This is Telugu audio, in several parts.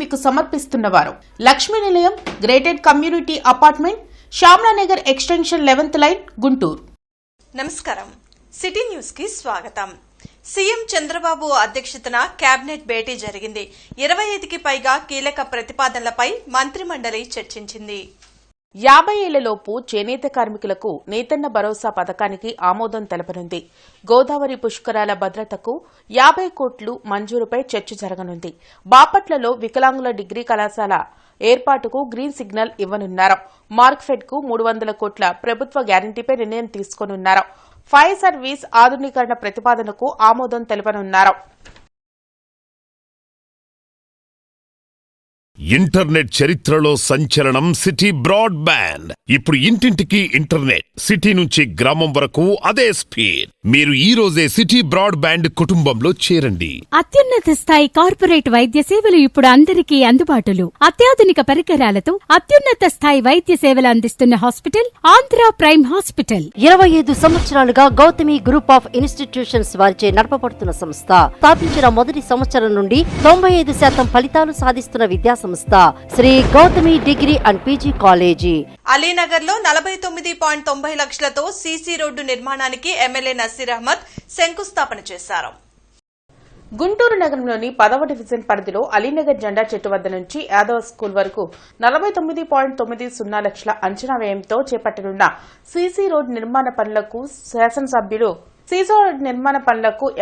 మీకు సమర్పిస్తున్నవారు Lakshmi Nilayam gated community apartment, Shyamalanagar extension 11th line, Guntur. నమస్కారం. సిటీ న్యూస్ కి స్వాగతం. సీఎం చంద్రబాబు అధ్యక్షతన కేబినెట్ భేటీ జరిగింది. 25కి పైగా కీలక ప్రతిపాదనలపై మంత్రిమండలి చర్చించింది. 50 ఏళ్లలోపు చేనేత కార్మికులకు నేతన్న భరోసా పథకానికి ఆమోదం తెలపనుంది. గోదావరి పుష్కరాల భద్రతకు 50 కోట్లు మంజూరుపై చర్చ జరగనుంది. బాపట్లలో వికలాంగుల డిగ్రీ కళాశాల ఏర్పాటుకు గ్రీన్ సిగ్నల్ ఇవ్వనున్నారు. మార్క్ఫెడ్ కు 300 కోట్ల ప్రభుత్వ గ్యారంటీపై నిర్ణయం తీసుకోనున్నారు. ఫైర్ సర్వీస్ ఆధునీకరణ ప్రతిపాదనకు ఆమోదం తెలపనున్నారు. ఇంటర్నెట్ చరిత్రలో సంచలనం సిటీ బ్రాడ్బ్యాండ్. ఇప్పుడు ఇంటింటికి ఇంటర్నెట్, సిటీ నుంచి గ్రామం వరకు అదే స్పీడ్. మీరు ఈ రోజే సిటీ బ్రాడ్బ్యాండ్ కుటుంబంలో చేరండి. అత్యున్నత స్థాయి కార్పొరేట్ వైద్య సేవలు ఇప్పుడు అందరికీ అందుబాటులో. అత్యాధునిక పరికరాలతో అత్యున్నత స్థాయి వైద్య సేవలు అందిస్తున్న హాస్పిటల్ ఆంధ్ర ప్రైమ్ హాస్పిటల్. 25 సంవత్సరాలుగా గౌతమి గ్రూప్ ఆఫ్ ఇన్స్టిట్యూషన్స్ వారిచే నడపబడుతున్న సంస్థ. స్థాపించిన మొదటి సంవత్సరం నుండి 95% ఫలితాలు సాధిస్తున్న విద్యా సంస్థ Shri Gautami degree and PG college. Alinagar లో 49.90 లక్షలతో సీసీ రోడ్డు నిర్మాణానికి ఎమ్మెల్యే నసీర్ అహ్మద్ శంకుస్థాపన చేశారు. గుంటూరు నగరంలోని 10వ డివిజన్ పరిధిలో అలీనగర్ జెండా చెట్టు వద్ద నుంచి యాదవ స్కూల్ వరకు 49.90 లక్షల అంచనా వ్యయంతో చేపట్టనున్న సీసీ రోడ్ నిర్మాణ పనులకు శాసనసభ్యులు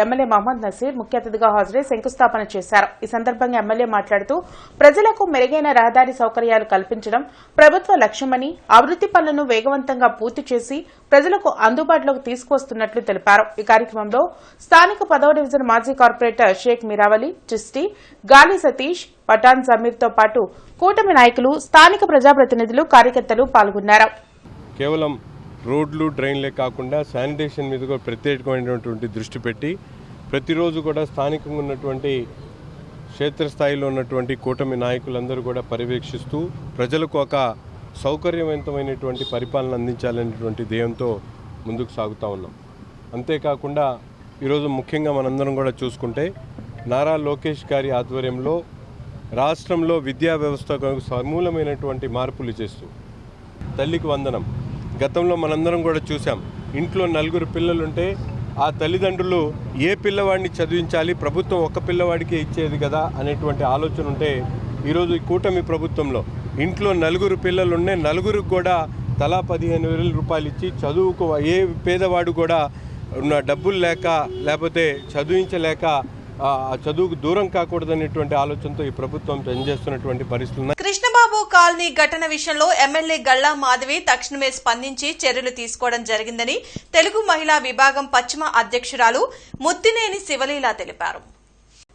ఎమ్మెల్యే మహమ్మద్ నసీర్ ముఖ్య అతిథిగా హాజరై శంకుస్థాపన చేశారు. ఈ సందర్భంగా ఎమ్మెల్యే మాట్లాడుతూ ప్రజలకు మెరుగైన రహదారి సౌకర్యాలు కల్పించడం ప్రభుత్వ లక్ష్యమని, అభివృద్ది పనులను వేగవంతంగా పూర్తి చేసి ప్రజలకు అందుబాటులోకి తీసుకువస్తున్నట్లు తెలిపారు. ఈ కార్యక్రమంలో స్థానిక 10వ డివిజన్ మాజీ కార్పొరేటర్ షేక్ మీరావలి, చిస్టి, గాలి సతీష్, పఠాన్ జమీర్తో పాటు కూటమి నాయకులు, స్థానిక ప్రజాప్రతినిధులు, కార్యకర్తలు పాల్గొన్నారు. కేవలం రోడ్లు, డ్రైన్లే కాకుండా శానిటేషన్ మీద కూడా ప్రత్యేకమైనటువంటి దృష్టి పెట్టి ప్రతిరోజు కూడా స్థానికంగా ఉన్నటువంటి క్షేత్రస్థాయిలో ఉన్నటువంటి కూటమి నాయకులందరూ కూడా పర్యవేక్షిస్తూ ప్రజలకు ఒక సౌకర్యవంతమైనటువంటి పరిపాలన అందించాలనేటువంటి ధ్యేయంతో ముందుకు సాగుతూ ఉన్నాం. అంతేకాకుండా ఈరోజు ముఖ్యంగా మనందరం కూడా చూసుకుంటే నారా లోకేష్ గారి ఆధ్వర్యంలో రాష్ట్రంలో విద్యా వ్యవస్థకు సమూలమైనటువంటి మార్పులు చేస్తూ తల్లికి వందనం. గతంలో మనందరం కూడా చూసాం, ఇంట్లో 4 పిల్లలుంటే ఆ తల్లిదండ్రులు ఏ పిల్లవాడిని చదివించాలి, ప్రభుత్వం ఒక పిల్లవాడికే ఇచ్చేది కదా అనేటువంటి ఆలోచన ఉంటే ఈరోజు ఈ కూటమి ప్రభుత్వంలో ఇంట్లో 4 పిల్లలుండే 4రికి కూడా తలా 15,000 రూపాయలు ఇచ్చి చదువుకు ఏ పేదవాడు కూడా డబ్బులు లేక లేకపోతే చదివించలేక చదువుకు దూరం కాకూడదనేటువంటి ఆలోచనతో ఈ ప్రభుత్వం పనిచేస్తున్నటువంటి పరిస్థితులు. కృష్ణబాబు కాలనీ ఘటన విషయంలో ఎమ్మెల్యే గల్లా మాధవి తక్షణమే స్పందించి చర్యలు తీసుకోవడం జరిగిందని తెలుగు మహిళా విభాగం పశ్చిమ అధ్యక్షురాలు ముత్తినేని శివలీల తెలిపారు.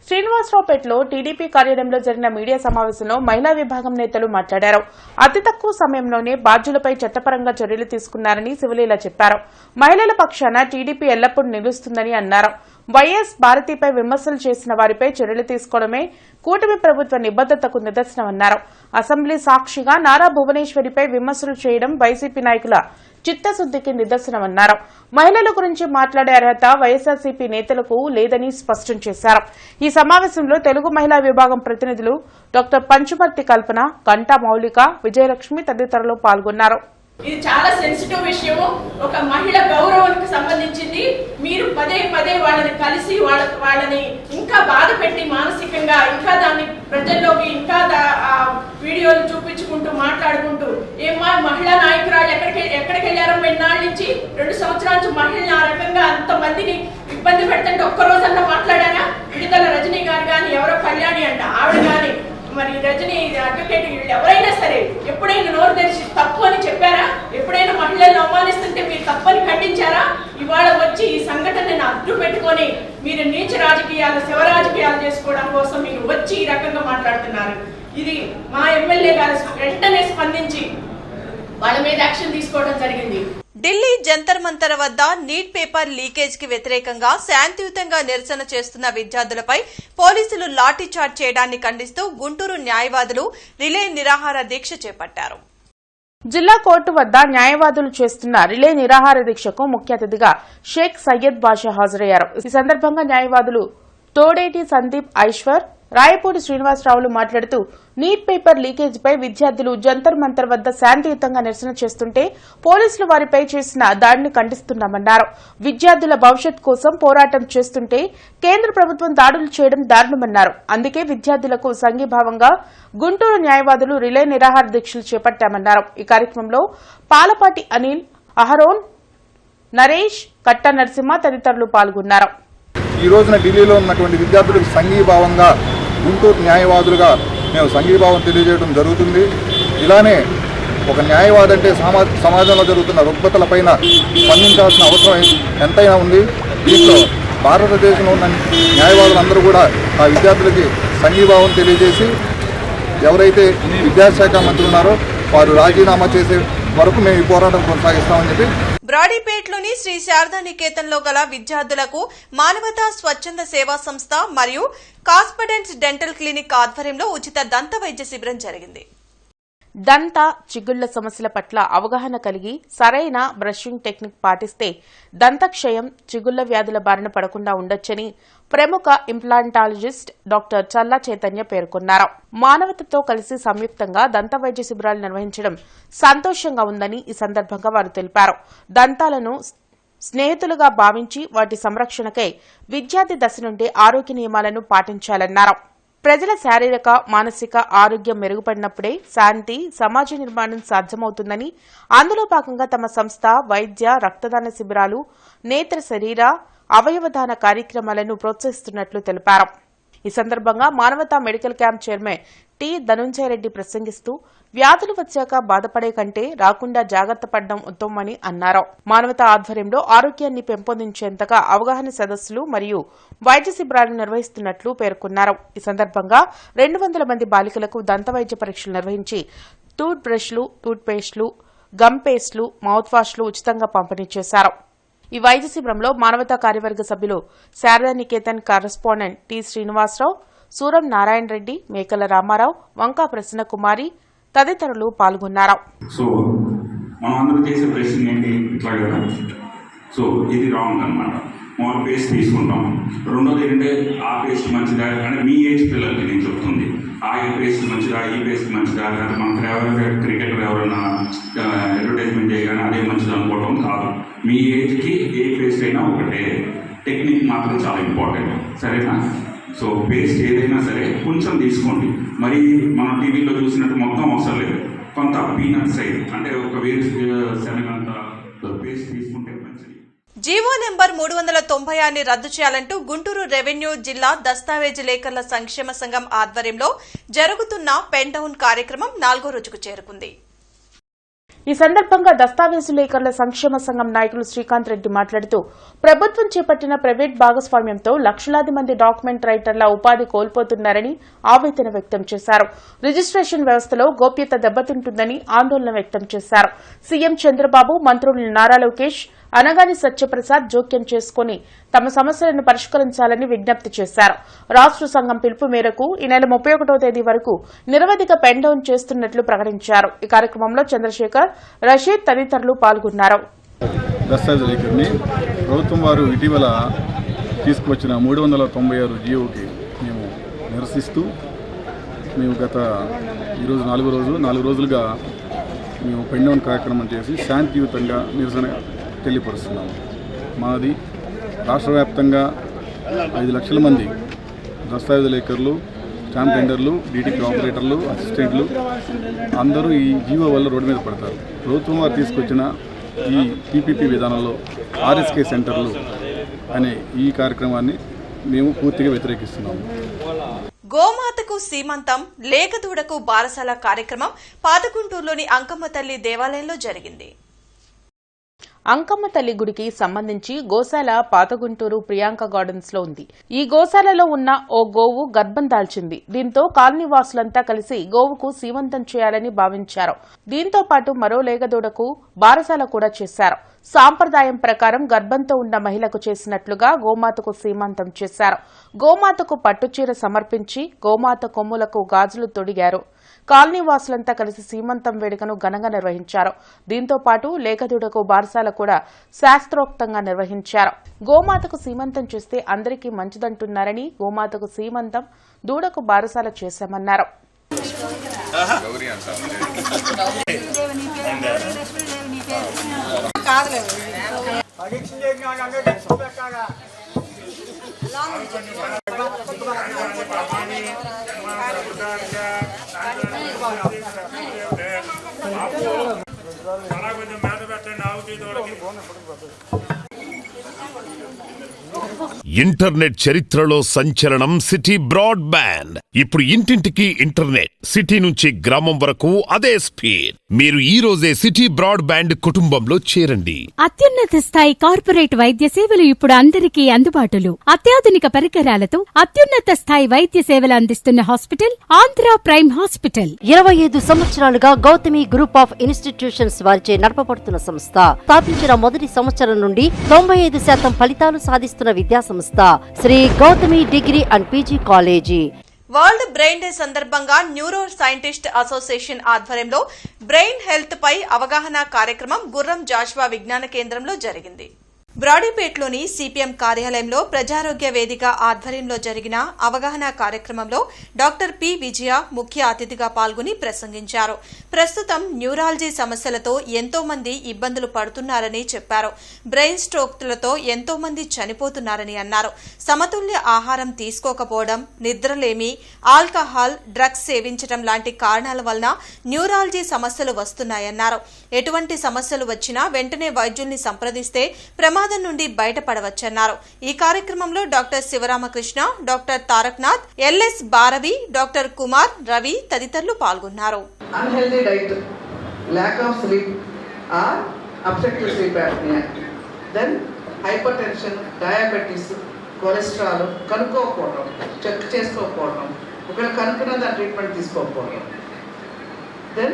శ్రీనివాసరావుపేటలో టీడీపీ కార్యాలయంలో జరిగిన మీడియా సమావేశంలో మహిళా విభాగం నేతలు మాట్లాడారు. అతి తక్కువ సమయంలోనే బాధ్యులపై చట్టపరంగా చర్యలు తీసుకున్నారని శివలీల చెప్పారు. మహిళల పక్షాన టీడీపీ ఎల్లప్పుడూ నిలుస్తుందని అన్నారు. వైఎస్ భారతిపై విమర్శలు చేసిన వారిపై చర్యలు తీసుకోవడమే కూటమి ప్రభుత్వ నిబద్దతకు నిదర్శనమన్నారు. అసెంబ్లీ సాక్షిగా నారా భువనేశ్వరిపై విమర్శలు చేయడం వైసీపీ నాయకుల చిత్తశుద్దికి నిదర్శనమన్నారు. మహిళల గురించి మాట్లాడే అర్హత వైఎస్ఆర్సీపీ నేతలకు లేదని స్పష్టం చేశారు. ఈ సమావేశంలో తెలుగు మహిళా విభాగం ప్రతినిధులు డాక్టర్ పంచుమర్తి కల్పన, గంటా మౌలిక, విజయలక్ష్మి తదితరులు పాల్గొన్నారు. ఇది చాలా సెన్సిటివ్ విషయం. ఒక మహిళ గౌరవానికి సంబంధించింది. మీరు పదే పదే వాళ్ళని కలిసి వాళ్ళని ఇంకా బాధ పెట్టి మానసికంగా ఇంకా దాన్ని ప్రజల్లోకి ఇంకా వీడియోలు చూపించుకుంటూ మాట్లాడుకుంటూ ఏమా మహిళా నాయకురాలు ఎక్కడికి వెళ్ళారో ఎన్నాళ్ళ నుంచి 2 సంవత్సరాల నుంచి మహిళలు ఆ రకంగా అంతమందిని ఇబ్బంది పెడుతుంటే ఒక్కరోజన్నా మాట్లాడారా? విడుదల రజనీ గారు కానీ ఎవరో కళ్యాణి అంట ఆవిడ కానీ మరి రజనీ అడ్వకేట్ ఎవరైనా సరే ఎప్పుడైనా నోరు తెరిచి తప్పు అని చెప్పారా? ఎప్పుడైనా మహిళలను అవమానిస్తుంటే మీరు తప్పని ఖండించారా? ఇవాళ వచ్చి ఈ సంఘటనను అడ్డు పెట్టుకొని మీరు నీచ రాజకీయాలు, శివ రాజకీయాలు చేసుకోవడం కోసం మీరు వచ్చి ఈ రకంగా మాట్లాడుతున్నారు. ఇది మా ఎమ్మెల్యే గారు వెంటనే స్పందించి వాళ్ళ మీద యాక్షన్ తీసుకోవడం జరిగింది. ఢిల్లీ జంతర్ మంతర్ వద్ద నీట్ పేపర్ లీకేజ్ కి వ్యతిరేకంగా శాంతియుతంగా నిరసన చేస్తున్న విద్యార్థులపై పోలీసులు లాఠీచార్జ్ చేయడాన్ని ఖండిస్తూ గుంటూరు న్యాయవాదులు రిలే నిరాహార దీక్ష చేపట్టారు. జిల్లా కోర్టు వద్ద న్యాయవాదులు చేస్తున్న రిలే నిరాహార దీక్షకు ముఖ్య అతిథిగా షేక్ సయ్యద్ బాషా హాజరయ్యారు. ఈ సందర్భంగా న్యాయవాదులు తోడేటి సందీప్ ఐశ్వర్, రాయపూడి శ్రీనివాసరావులు మాట్లాడుతూ నీట్ పేపర్ లీకేజీపై విద్యార్థులు జంతర్ మంతర్ వద్ద శాంతియుతంగా నిరసన చేస్తుంటే పోలీసులు వారిపై చేసిన దాడిని ఖండిస్తున్నామన్నారు. విద్యార్థుల భవిష్యత్ కోసం పోరాటం చేస్తుంటే కేంద్ర ప్రభుత్వం దాడులు చేయడం దారుణమన్నారు. అందుకే విద్యార్థులకు సంఘీభావంగా గుంటూరు న్యాయవాదులు రిలే నిరాహార దీక్షలు చేపట్టామన్నారు. ఈ కార్యక్రమంలో పాలపాటి అనిల్, అహరోన్, నరేష్, కట్ట నరసింహ తదితరులు పాల్గొన్నారు. ఈ రోజున ఢిల్లీలో ఉన్నటువంటి విద్యార్థులకు సంఘీభావంగా గుంటూరు న్యాయవాదులుగా మేము సంఘీభావం తెలియజేయడం జరుగుతుంది. ఇలానే ఒక న్యాయవాది అంటే సమాజంలో జరుగుతున్న రుగ్మతలపైన స్పందించాల్సిన అవసరం ఎంతైనా ఉంది. దీంట్లో భారతదేశంలో ఉన్న న్యాయవాదులందరూ కూడా ఆ విద్యార్థులకి సంఘీభావం తెలియజేసి ఎవరైతే విద్యాశాఖ మంత్రి ఉన్నారో వారు రాజీనామా చేసే వరకు మేము ఈ పోరాటం కొనసాగిస్తామని చెప్పి బ్రాడీపేట్లోని శ్రీ శారదా నికేతన్లో గల విద్యార్థులకు మానవతా స్వచ్ఛంద సేవా సంస్థ మరియు కాస్పడెంట్స్ డెంటల్ క్లినిక్ ఆధ్వర్యంలో ఉచిత దంత వైద్య శిబిరం జరిగింది. దంత చిగుళ్ల సమస్యల పట్ల అవగాహన కలిగి సరైన బ్రషింగ్ టెక్నిక్ పాటిస్తే దంతక్షయం, చిగుళ్ల వ్యాధుల బారిన పడకుండా ఉండొచ్చని ప్రముఖ ఇంప్లాంటాలజిస్ట్ డాక్టర్ చల్లా చైతన్య పేర్కొన్నారు. మానవతతో కలిసి సంయుక్తంగా దంత వైద్య శిబిరాలు నిర్వహించడం సంతోషంగా ఉందని ఈ సందర్భంగా వారు తెలిపారు. దంతాలను స్నేహితులుగా భావించి వాటి సంరక్షణకై విద్యార్థి దశ నుండి ఆరోగ్య నియమాలను పాటించాలన్నారు. ప్రజల శారీరక, మానసిక ఆరోగ్యం మెరుగుపడినప్పుడే శాంతి, సమాజ నిర్మాణం సాధ్యమవుతుందని, అందులో భాగంగా తమ సంస్థ వైద్య, రక్తదాన శిబిరాలు, నేత్ర శరీర, అవయవదాన కార్యక్రమాలను ప్రోత్సహిస్తున్నట్లు తెలిపారు. ఈ సందర్భంగా Manavata medical camp chairman T Dhanunjaya Reddy ప్రసంగిస్తూ వ్యాధులు వచ్చాక బాధపడే కంటే రాకుండా జాగ్రత్త పడడం ఉత్తమమని అన్నారు. మానవతా ఆధ్వర్యంలో ఆరోగ్యాన్ని పెంపొందించేంతగా అవగాహన సదస్సులు మరియు వైద్య శిబిరాలు నిర్వహిస్తున్నట్లు పేర్కొన్నారు. ఈ సందర్భంగా 200 మంది బాలికలకు దంత వైద్య పరీక్షలు నిర్వహించి టూత్ బ్రష్లు, టూత్ పేస్టులు, గమ్ పేస్టులు, మౌత్ వాష్లు ఉచితంగా పంపిణీ చేశారు. ఈ వైద్య శిబిరంలో మానవతా కార్యవర్గ సభ్యులు శారదా నికేతన్ కరెస్పాండెంట్ టి శ్రీనివాసరావు, సూరం నారాయణ రెడ్డి, మేకల రామారావు, వంకా ప్రసన్న కుమారి తదితరులు పాల్గొన్నారు. సో మనం అందరూ చేసే ప్రశ్న ఏంటి, ఇట్లా కదా. సో ఇది రాంగ్ అనమాట. మనం పేస్ట్ తీసుకుంటాం. రెండోది ఏంటంటే ఆ పేస్ట్ మంచిదా అంటే మీ ఏజ్ పిల్లలకి నేను చెప్తుంది. ఆ పేస్ట్ మంచిదా, ఈ పేస్ట్ మంచిదా, లేదా మన ఫేవరెట్ క్రికెటర్ ఎవరైనా అడ్వర్టైజ్మెంట్ చేయగానే అదే మంచిది అనుకోవడం కాదు. మీ ఏజ్కి ఏ పేస్ట్ అయినా ఒకటే, టెక్నిక్ మాత్రం చాలా ఇంపార్టెంట్, సరేనా? సో పేస్ట్ ఏదైనా సరే కొంచెం తీసుకోండి. మరి మనం టీవీలో చూసినట్టు మొత్తం అవసరం లేదు. కొంత పీనట్ సైజ్ అంటే ఒక శనగంత పేస్ట్ తీసుకుంటే మంచిది. జీవో నెంబర్ 396ని రద్దు చేయాలంటూ గుంటూరు రెవెన్యూ జిల్లా దస్తావేజు లేఖర్ల సంక్షేమ సంఘం ఆధ్వర్యంలో జరుగుతున్న పెన్ డౌన్ కార్యక్రమం 4వ రోజుకు చేరుకుంది. ఈ సందర్భంగా దస్తావేజు లేఖర్ల సంక్షేమ సంఘం నాయకులు శ్రీకాంత్ రెడ్డి మాట్లాడుతూ ప్రభుత్వం చేపట్టిన ప్రైవేట్ భాగస్వామ్యంతో లక్షలాది మంది డాక్యుమెంట్ రైటర్ల ఉపాధి కోల్పోతున్నారని ఆవేదన వ్యక్తం చేశారు. రిజిస్ట్రేషన్ వ్యవస్థలో గోప్యత దెబ్బతింటుందని ఆందోళన వ్యక్తం చేశారు. సీఎం చంద్రబాబు, మంత్రులు నారా లోకేష్, అనగాని సత్యప్రసాద్ జోక్యం చేసుకుని తమ సమస్యలను పరిష్కరించాలని విజ్ఞప్తి చేశారు. రాష్ట్ర సంఘం పిలుపు మేరకు ఈ నెల 31వ తేదీ వరకు నిరవధిక పెన్ డౌన్ చేస్తున్నట్లు ప్రకటించారు. ఈ కార్యక్రమంలో చంద్రశేఖర్, రషీద్ తదితరులు పాల్గొన్నారు. దస్తావేజు లేఖర్ని ప్రభుత్వం వారు ఇటీవల తీసుకువచ్చిన 396 జీవోకి మేము నిరసిస్తూ మేము గత ఈరోజు 4 రోజులుగా మేము పెన్ డౌన్ కార్యక్రమం చేసి శాంతియుతంగా నిరసన తెలియపరుస్తున్నాము. మాది రాష్ట్ర వ్యాప్తంగా 5 లక్షల మంది దస్తావేజు లేఖర్లు, స్టాంప్ టెండర్లు, డీటీపీ ఆపరేటర్లు, అసిస్టెంట్లు అందరూ ఈ జీవో వల్ల రోడ్డు మీద పడతారు. ప్రభుత్వం వారు తీసుకొచ్చిన ఈ పీపీపీ విధానంలో ఆర్ఎస్కే సెంటర్లు అనే ఈ కార్యక్రమాన్ని మేము పూర్తిగా వ్యతిరేకిస్తున్నాము. గోమాతకు సీమంతం, లేకదూడకు బారసాల కార్యక్రమం పాతగుంటూరులోని అంకమ్మ తల్లి దేవాలయంలో జరిగింది. అంకమ్మ తల్లి గుడికి సంబంధించి గోశాల పాతగుంటూరు ప్రియాంక గార్డెన్స్ లో ఉంది. ఈ గోశాలలో ఉన్న ఓ గోవు గర్భం దాల్చింది. దీంతో కాలనీ వాసులంతా కలిసి గోవుకు సీమంతం చేయాలని భావించారు. దీంతో పాటు మరో లేగదూడకు బారసాల కూడా చేశారు. సాంప్రదాయం ప్రకారం గర్భంతో ఉన్న మహిళకు చేసినట్లుగా గోమాతకు సీమంతం చేశారు. గోమాతకు పట్టుచీర సమర్పించి గోమాత కొమ్ములకు గాజులు తొడిగారు. కాలనీ వాసులంతా కలిసి సీమంతం వేడుకను ఘనంగా నిర్వహించారు. దీంతో పాటు లేఖదుడకు బారసాల కూడా శాస్త్రోక్తంగా నిర్వహించారు. గోమాతకు సీమంతం చేస్తే అందరికీ మంచిదంటున్నారని గోమాతకు సీమంతం దూడకు బారసాల చేశామన్నారు. ఇంటర్నెట్ చరిత్రలో సంచలనం సిటీ బ్రాడ్బ్యాండ్. ఇప్పుడు ఇంటింటికి ఇంటర్నెట్, సిటీ నుంచి గ్రామం వరకు అదే స్పీడ్. మీరు ఈ రోజే సిటీ బ్రాడ్బ్యాండ్ కుటుంబంలో చేరండి. అత్యున్నత స్థాయి కార్పొరేట్ వైద్య సేవలు ఇప్పుడు అందరికీ అందుబాటులో. అత్యాధునిక పరికరాలతో అత్యున్నత స్థాయి వైద్య సేవలు అందిస్తున్న హాస్పిటల్ ఆంధ్ర ప్రైమ్ హాస్పిటల్. 25 సంవత్సరాలుగా గౌతమి గ్రూప్ ఆఫ్ ఇన్స్టిట్యూషన్స్ వారిచే నడపబడుతున్న సంస్థ. స్థాపించిన మొదటి సంవత్సరం నుండి 95% ఫలితాలు సాధిస్తున్న విద్యా సంస్థ Shri Gautami degree and PG college. World brain day సందర్భంగా న్యూరో సైంటిస్ట్ అసోసియేషన్ ఆధ్వర్యంలో బ్రెయిన్ హెల్త్ పై అవగాహన కార్యక్రమం గుర్రం జాషువా విజ్ఞాన కేంద్రంలో జరిగింది. బ్రాడీపేట్లోని సిపిఎం కార్యాలయంలో ప్రజారోగ్య వేదిక ఆధ్వర్యంలో జరిగిన అవగాహన కార్యక్రమంలో డాక్టర్ పి విజయ ముఖ్య అతిథిగా పాల్గొని ప్రసంగించారు. ప్రస్తుతం న్యూరాలజీ సమస్యలతో ఎంతో మంది ఇబ్బందులు పడుతున్నారని చెప్పారు. బ్రెయిన్ స్ట్రోక్లతో ఎంతో మంది చనిపోతున్నారని అన్నారు. సమతుల్య ఆహారం తీసుకోకపోవడం, నిద్రలేమి, ఆల్కహాల్, డ్రగ్స్ సేవించడం లాంటి కారణాల వలన న్యూరాలజీ సమస్యలు వస్తున్నాయన్నారు. ఎటువంటి సమస్యలు వచ్చినా వెంటనే వైద్యుల్ని సంప్రదిస్తే ప్రమాదం నుండి బయటపడవచ్చన్నారు. ఈ కార్యక్రమంలో doctor Sivaramakrishna, doctor Tarakanath, LS Bharavi, doctor Kumar, Ravi తదితరులు పాల్గొన్నారు. Unhealthy diet, lack of sleep or obstructive sleep apnea, then hypertension, diabetes, cholesterol కనుక్కోకపోవడం, చెక్ చేసుకోకపోవడం, ఒకవేళ కనుక్కున్న దాని ట్రీట్మెంట్ తీసుకోకపోవడం, then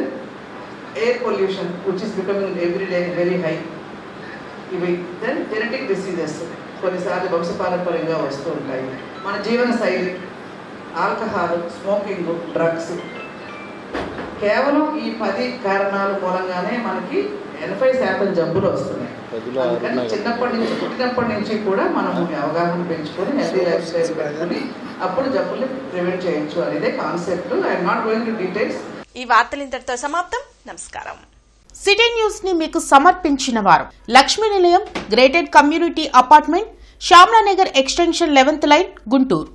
air pollution which is becoming every day very high, ఇవి దెన్ జెనెటిక్ డిసీజెస్ కొన్నిసార్లు వంశపారంపర్యంగా వస్తూ ఉంటాయి. మన జీవన శైలి, ఆల్కహాల్, స్మోకింగ్, డ్రగ్స్, కేవలం ఈ 10 కారణాల మూలంగానే మనకి 80% జబ్బులు వస్తున్నాయి. అందుకని పుట్టినప్పటి నుంచి కూడా మనం అవగాహన పెంచుకొని హెల్తీ లైఫ్ స్టైల్ పెట్టుకుని అప్పుడు జబ్బుల్ని ప్రివెంట్ చేయొచ్చు అనేదే concept. I'm not going to details. ఈ వార్తలు ఇంతటితో సమాప్తం. నమస్కారం. సిటీ న్యూస్ ని మీకు సమర్పించిన వారు Lakshmi Nilayam, gated community apartment, Shyamlanagar extension 11th line, Guntur.